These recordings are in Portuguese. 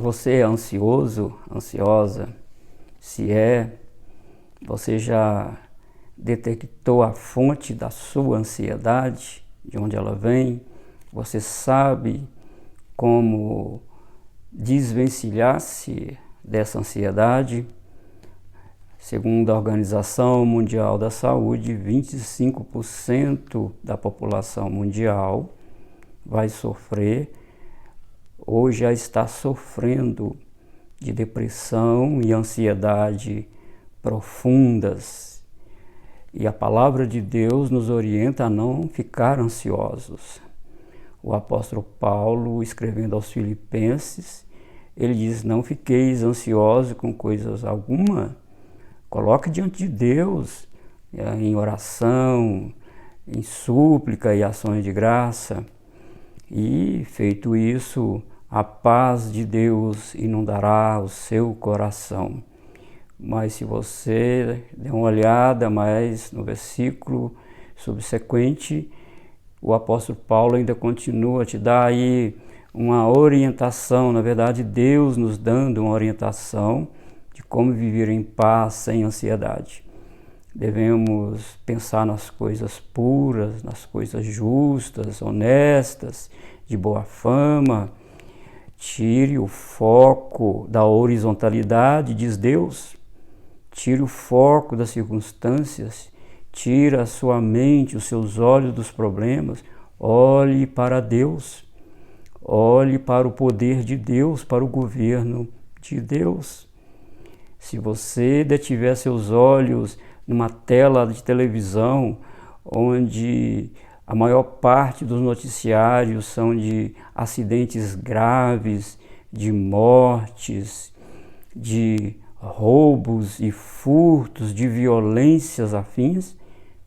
Você é ansioso, ansiosa? Se é, você já detectou a fonte da sua ansiedade, de onde ela vem? Você sabe como desvencilhar-se dessa ansiedade? Segundo a Organização Mundial da Saúde, 25% da população mundial vai sofrer ou já está sofrendo de depressão e ansiedade profundas. E a palavra de Deus nos orienta a não ficar ansiosos. O apóstolo Paulo, escrevendo aos Filipenses, ele diz: não fiqueis ansiosos com coisas alguma. Coloque diante de Deus, em oração, em súplica e ações de graça. E, feito isso, a paz de Deus inundará o seu coração. Mas se você der uma olhada mais no versículo subsequente, o apóstolo Paulo ainda continua a te dar aí uma orientação, na verdade Deus nos dando uma orientação de como viver em paz sem ansiedade. Devemos pensar nas coisas puras, nas coisas justas, honestas, de boa fama. Tire o foco da horizontalidade, diz Deus. Tire o foco das circunstâncias. Tira a sua mente, os seus olhos dos problemas. Olhe para Deus. Olhe para o poder de Deus, para o governo de Deus. Se você detiver seus olhos numa tela de televisão, onde a maior parte dos noticiários são de acidentes graves, de mortes, de roubos e furtos, de violências afins,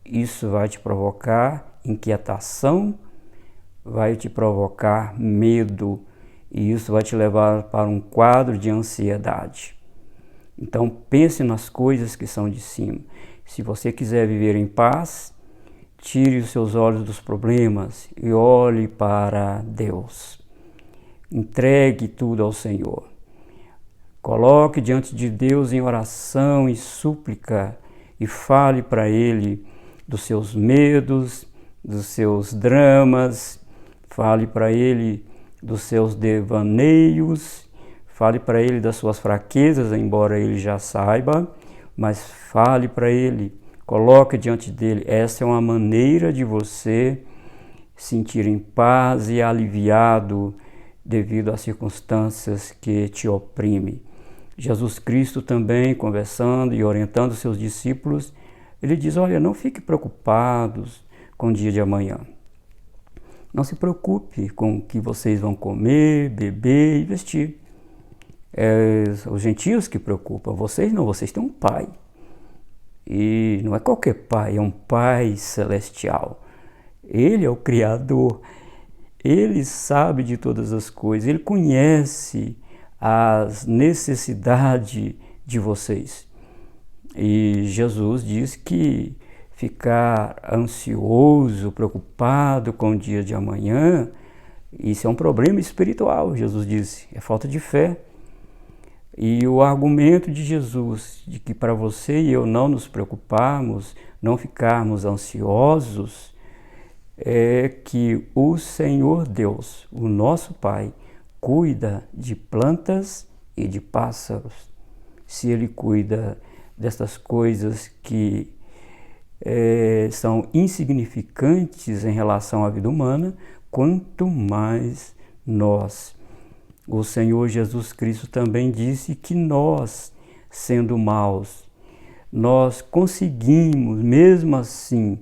isso vai te provocar inquietação, vai te provocar medo, e isso vai te levar para um quadro de ansiedade. Então pense nas coisas que são de cima. Se você quiser viver em paz, tire os seus olhos dos problemas e olhe para Deus. Entregue tudo ao Senhor. Coloque diante de Deus em oração e súplica e fale para Ele dos seus medos, dos seus dramas, fale para Ele dos seus devaneios, fale para Ele das suas fraquezas, embora Ele já saiba, mas fale para Ele, coloque diante dele. Essa é uma maneira de você sentir em paz e aliviado devido às circunstâncias que te oprimem. Jesus Cristo também, conversando e orientando seus discípulos, ele diz: olha, não fiquem preocupados com o dia de amanhã. Não se preocupe com o que vocês vão comer, beber e vestir. Os gentios que preocupam, vocês não, vocês têm um pai. E não é qualquer pai, é um pai celestial. Ele é o Criador, ele sabe de todas as coisas, ele conhece as necessidades de vocês. E Jesus diz que ficar ansioso, preocupado com o dia de amanhã, isso é um problema espiritual, Jesus disse, é falta de fé. E o argumento de Jesus de que para você e eu não nos preocuparmos, não ficarmos ansiosos, é que o Senhor Deus, o nosso Pai, cuida de plantas e de pássaros. Se Ele cuida dessas coisas que são insignificantes em relação à vida humana, quanto mais nós. O Senhor Jesus Cristo também disse que nós, sendo maus, nós conseguimos, mesmo assim,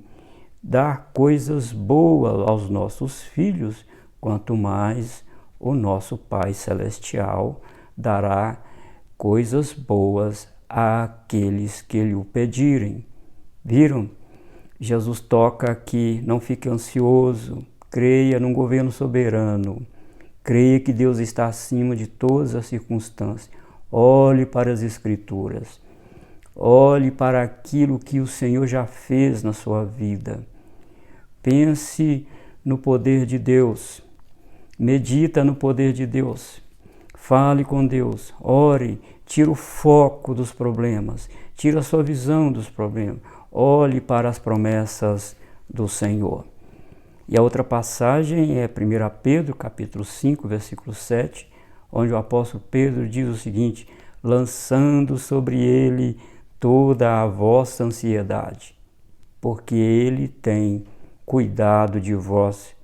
dar coisas boas aos nossos filhos, quanto mais o nosso Pai Celestial dará coisas boas àqueles que lhe o pedirem. Viram? Jesus toca aqui: não fique ansioso, creia num governo soberano. Creia que Deus está acima de todas as circunstâncias. Olhe para as Escrituras. Olhe para aquilo que o Senhor já fez na sua vida. Pense no poder de Deus. Medita no poder de Deus. Fale com Deus, ore, tira o foco dos problemas, tira a sua visão dos problemas, olhe para as promessas do Senhor. E a outra passagem é 1 Pedro, capítulo 5, versículo 7, onde o apóstolo Pedro diz o seguinte: lançando sobre ele toda a vossa ansiedade, porque ele tem cuidado de vós.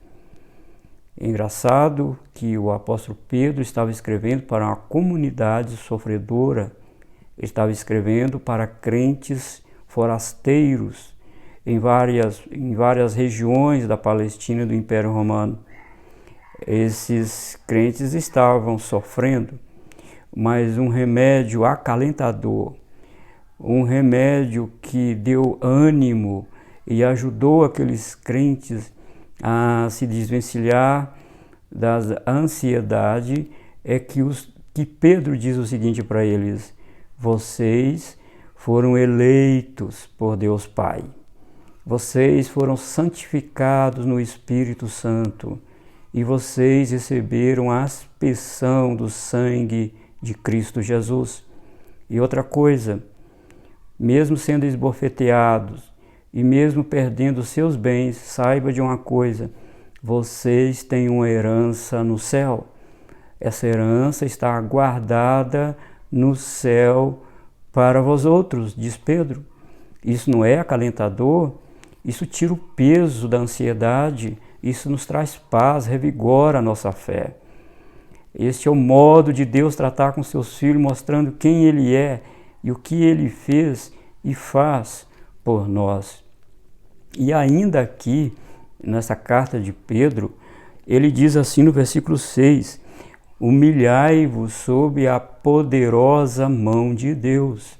É engraçado que o apóstolo Pedro estava escrevendo para uma comunidade sofredora, ele estava escrevendo para crentes forasteiros em várias regiões da Palestina e do Império Romano. Esses crentes estavam sofrendo, mas um remédio acalentador, um remédio que deu ânimo e ajudou aqueles crentes a se desvencilhar da ansiedade, é que Pedro diz o seguinte para eles: vocês foram eleitos por Deus Pai, vocês foram santificados no Espírito Santo e vocês receberam a aspersão do sangue de Cristo Jesus. E outra coisa, mesmo sendo esbofeteados e mesmo perdendo seus bens, saiba de uma coisa: vocês têm uma herança no céu. Essa herança está guardada no céu para vós outros, diz Pedro. Isso não é acalentador? Isso tira o peso da ansiedade, isso nos traz paz, revigora a nossa fé. Este é o modo de Deus tratar com seus filhos, mostrando quem Ele é e o que Ele fez e faz por nós. E ainda aqui, nessa carta de Pedro, ele diz assim no versículo 6, humilhai-vos sob a poderosa mão de Deus.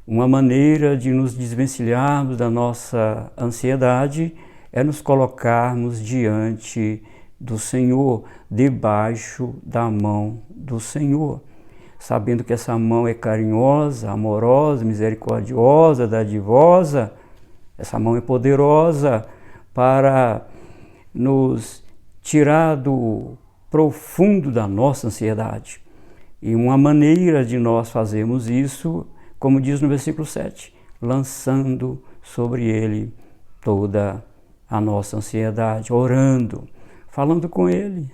Uma maneira de nos desvencilharmos da nossa ansiedade é nos colocarmos diante do Senhor, debaixo da mão do Senhor, sabendo que essa mão é carinhosa, amorosa, misericordiosa, dadivosa. Essa mão é poderosa para nos tirar do profundo da nossa ansiedade. E uma maneira de nós fazermos isso, como diz no versículo 7, lançando sobre ele toda a nossa ansiedade, orando, falando com ele.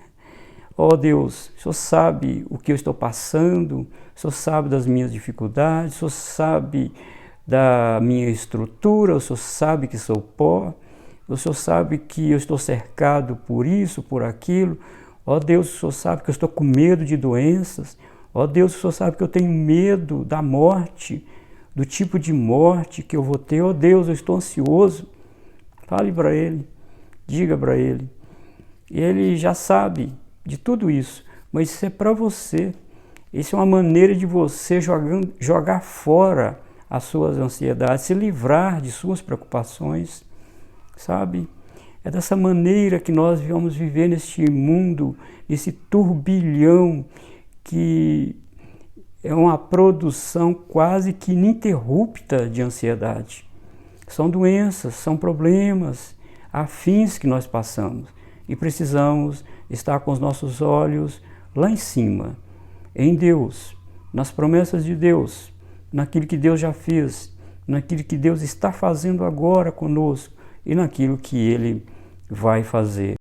Ó Deus, o Senhor sabe o que eu estou passando, o Senhor sabe das minhas dificuldades, o Senhor sabe da minha estrutura, o Senhor sabe que sou pó, o Senhor sabe que eu estou cercado por isso, por aquilo. Ó Deus, o Senhor sabe que eu estou com medo de doenças. Ó Deus, o Senhor sabe que eu tenho medo da morte, do tipo de morte que eu vou ter. Ó Deus, eu estou ansioso. Fale para Ele, diga para Ele. E Ele já sabe de tudo isso, mas isso é para você. Isso é uma maneira de você jogar fora as suas ansiedades, se livrar de suas preocupações, sabe? É dessa maneira que nós vamos viver neste mundo, nesse turbilhão que é uma produção quase que ininterrupta de ansiedade. São doenças, são problemas afins que nós passamos e precisamos estar com os nossos olhos lá em cima, em Deus, nas promessas de Deus, naquilo que Deus já fez, naquilo que Deus está fazendo agora conosco e naquilo que Ele vai fazer